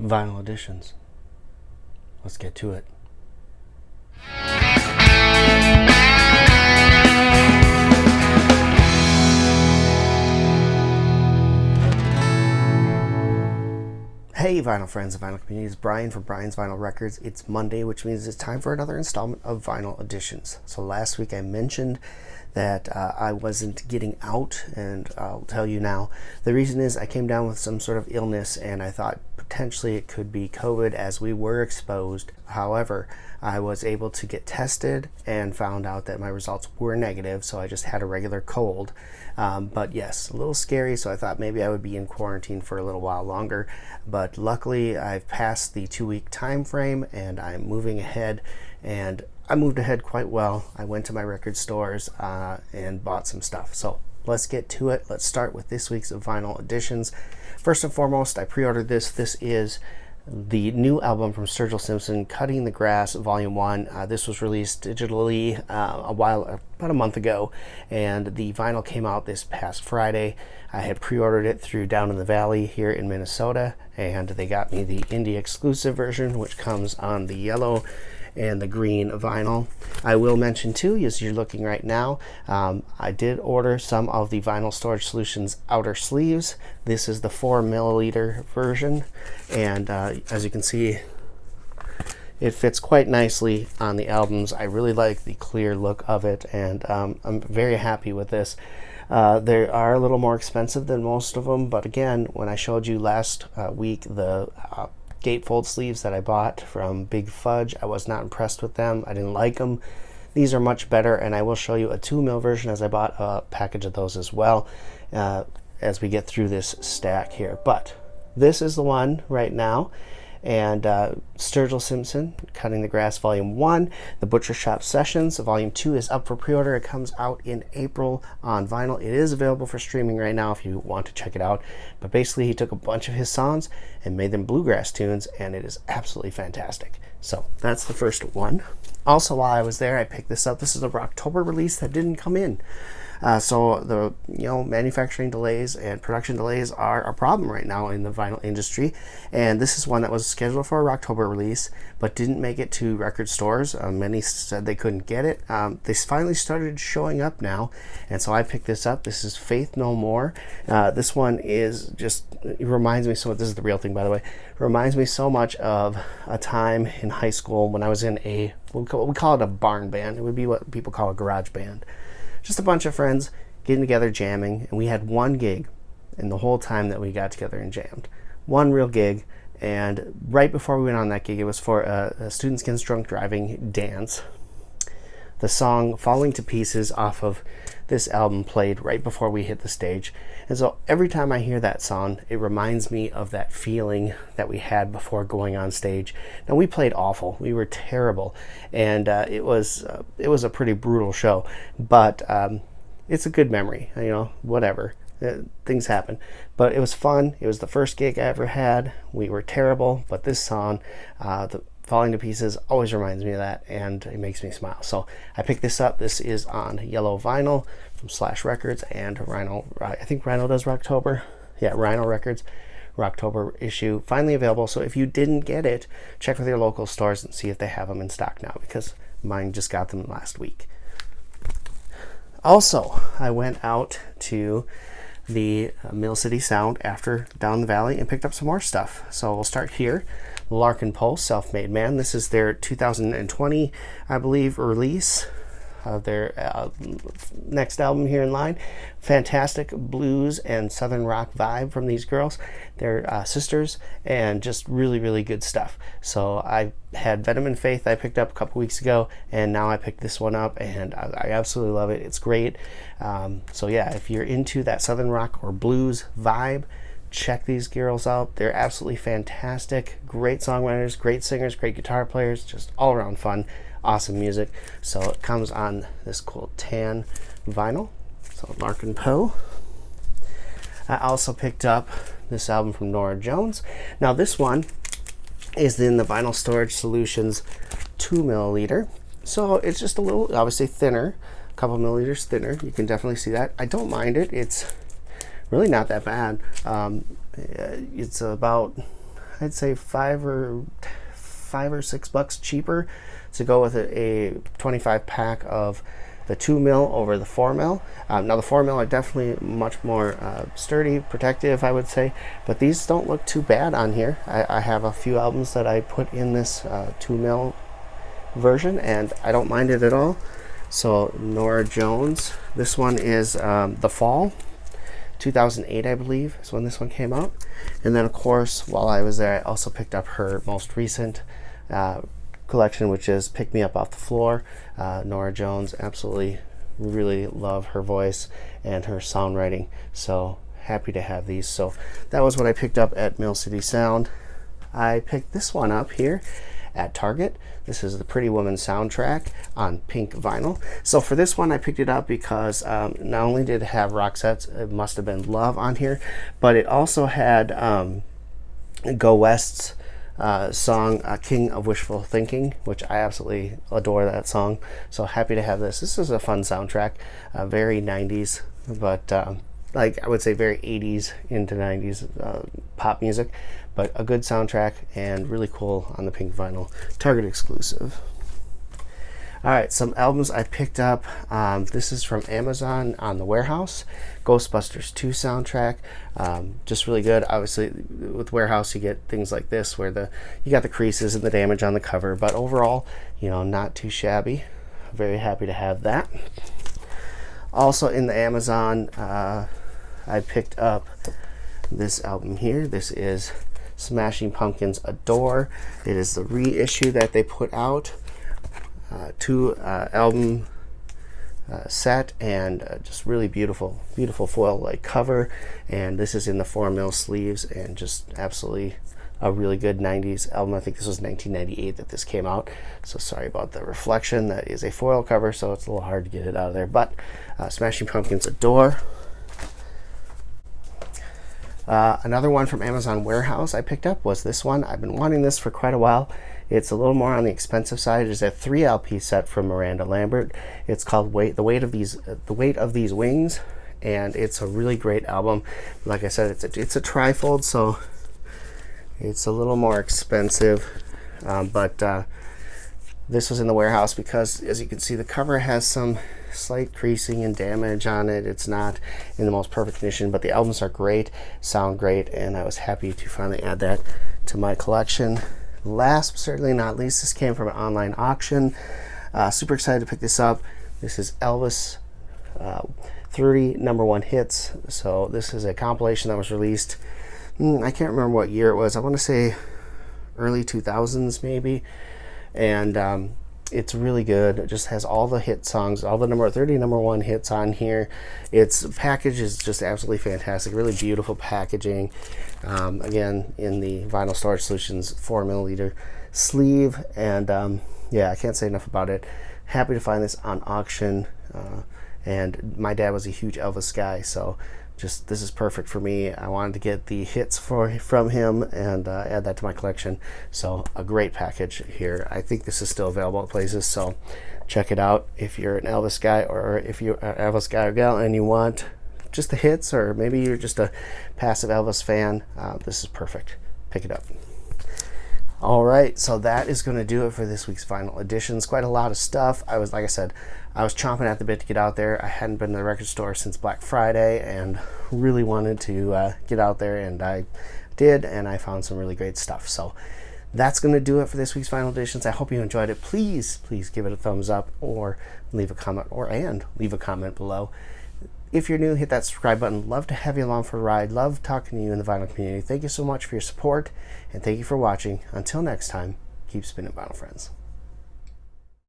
Vinyl editions. Let's get to it. Hey vinyl friends and vinyl community, it's Brian from Brian's Vinyl Records. It's Monday, which means it's time for another installment of Vinyl Editions. So last week I mentioned that I wasn't getting out, and I'll tell you now. The reason is I came down with some sort of illness, and I thought potentially it could be COVID as we were exposed. However, I was able to get tested and found out that my results were negative, so I just had a regular cold. But yes, a little scary, so I thought maybe I would be in quarantine for a little while longer. But luckily, I've passed the 2-week time frame, and I'm moving ahead, and I moved ahead quite well. I went to my record stores and bought some stuff. So let's get to it. Let's start with this week's Vinyl Editions. First and foremost, I pre-ordered this. This is the new album from Sergio Simpson, Cutting the Grass, Volume 1. This was released digitally about a month ago, and the vinyl came out this past Friday. I had pre-ordered it through Down in the Valley here in Minnesota, and they got me the indie exclusive version, which comes on the yellow and the green vinyl. I will mention too, as you're looking right now, I did order some of the Vinyl Storage Solutions outer sleeves. This is the 4 milliliter version, and as you can see, it fits quite nicely on the albums. I really like the clear look of it, and I'm very happy with this. They are a little more expensive than most of them, but again, when I showed you last week the gatefold sleeves that I bought from Big Fudge, I was not impressed with them. I didn't like them. These are much better, and I will show you a 2 mil version, as I bought a package of those as well as we get through this stack here. But this is the one right now, and Sergio Simpson, Cutting the Grass Volume 1, The Butcher Shop Sessions. Volume 2 is up for pre-order. It comes out in April on vinyl. It is available for streaming right now if you want to check it out. But basically, he took a bunch of his songs and made them bluegrass tunes, and it is absolutely fantastic. So that's the first one. Also, while I was there, I picked this up. This is a Rocktober release that didn't come in. So the manufacturing delays and production delays are a problem right now in the vinyl industry, and this is one that was scheduled for a Rocktober release but didn't make it to record stores. Many said they couldn't get it. They finally started showing up now, and so I picked this up. This is Faith No More. This one is just, it reminds me so much, this is the real thing by the way, it reminds me so much of a time in high school when I was in we call it a barn band. It would be what people call a garage band. Just a bunch of friends getting together, jamming, and we had one gig in the whole time that we got together and jammed. One real gig, and right before we went on that gig, it was for a Students Against Drunk Driving dance. The song Falling to Pieces off of this album played right before we hit the stage. And so every time I hear that song, it reminds me of that feeling that we had before going on stage. Now, we played awful. We were terrible. And it was a pretty brutal show. But it's a good memory, whatever. Things happen. But it was fun. It was the first gig I ever had. We were terrible. But this song, the Falling to Pieces, always reminds me of that, and it makes me smile. So I picked this up. This is on yellow vinyl from Slash Records and Rhino. I think Rhino does Rocktober. Yeah, Rhino Records, Rocktober issue. Finally available. So if you didn't get it, check with your local stores and see if they have them in stock now, because mine just got them last week. Also, I went out to the Mill City Sound after Down the Valley and picked up some more stuff. So we'll start here. Larkin Poe, Self-Made Man. This is their 2020, I believe, release of their next album here in line. Fantastic blues and southern rock vibe from these girls. They're sisters, and just really, really good stuff. So I had Venom and Faith I picked up a couple weeks ago, and now I picked this one up, and I absolutely love it. It's great. So yeah, if you're into that southern rock or blues vibe, check these girls out. They're absolutely fantastic. Great songwriters, great singers, great guitar players, just all around fun. Awesome music. So it comes on this cool tan vinyl. So Larkin Poe. I also picked up this album from Nora Jones. Now this one is in the Vinyl Storage Solutions 2 milliliter. So it's just a little, obviously thinner, a couple milliliters thinner. You can definitely see that. I don't mind it. It's really not that bad. It's about, I'd say $5 or $6 cheaper to go with a 25 pack of the 2 mil over the 4 mil. Now the 4 mil are definitely much more sturdy, protective, I would say, but these don't look too bad on here. I have a few albums that I put in this 2 mil version, and I don't mind it at all. So Norah Jones, this one is The Fall, 2008 I believe is when this one came out. And then of course while I was there I also picked up her most recent collection, which is Pick Me Up Off the Floor. Norah Jones, absolutely really love her voice and her songwriting, so happy to have these. So that was what I picked up at Mill City Sound. I picked this one up here at Target. This is the Pretty Woman soundtrack on pink vinyl. So for this one I picked it up because not only did it have Roxette's It Must Have Been Love on here, but it also had Go West's song King of Wishful Thinking, which I absolutely adore that song. So happy to have this. This is a fun soundtrack, very 90s, but like I would say very 80s into 90s pop music, but a good soundtrack and really cool on the pink vinyl. Target exclusive. Alright, some albums I picked up. This is from Amazon on the Warehouse. Ghostbusters 2 soundtrack. Just really good. Obviously, with Warehouse, you get things like this where you got the creases and the damage on the cover, but overall, you know, not too shabby. Very happy to have that. Also in the Amazon, I picked up this album here. This is Smashing Pumpkins Adore. It is the reissue that they put out. 2 album set, and just really beautiful foil like cover, and this is in the 4 mil sleeves, and just absolutely a really good 90s album. I think this was 1998 that this came out, so sorry about the reflection. That is a foil cover, so it's a little hard to get it out of there, but Smashing Pumpkins Adore. Another one from Amazon Warehouse I picked up was this one. I've been wanting this for quite a while. It's a little more on the expensive side. It's a 3 LP set from Miranda Lambert. It's called The Weight of These Wings, and it's a really great album. Like I said, it's a trifold, so it's a little more expensive, but this was in the Warehouse because, as you can see, the cover has some slight creasing and damage on it. It's not in the most perfect condition, but the albums are great, sound great, and I was happy to finally add that to my collection. Last but certainly not least, this came from an online auction. Super excited to pick this up. This is Elvis 30 #1 hits. So this is a compilation that was released, I can't remember what year it was. I want to say early 2000s maybe, and it's really good. It just has all the hit songs, all the 30 #1 hits on here. Its package is just absolutely fantastic. Really beautiful packaging. Again, in the Vinyl Storage Solutions 4 milliliter sleeve, and yeah, I can't say enough about it. Happy to find this on auction, and my dad was a huge Elvis guy, so just this is perfect for me. I wanted to get the hits from him and add that to my collection, so a great package here. I think this is still available at places, so check it out if you're an Elvis guy, or if you're an Elvis guy or gal and you want just the hits, or maybe you're just a passive Elvis fan. This is perfect. Pick it up. All right, so that is going to do it for this week's Vinyl Editions. Quite a lot of stuff. Like I said, I was chomping at the bit to get out there. I hadn't been to the record store since Black Friday and really wanted to get out there, and I did, and I found some really great stuff. So that's going to do it for this week's Vinyl Editions. I hope you enjoyed it. Please give it a thumbs up, or leave a comment, leave a comment below. If you're new, hit that subscribe button. Love to have you along for a ride. Love talking to you in the vinyl community. Thank you so much for your support, and thank you for watching. Until next time, keep spinning, vinyl friends.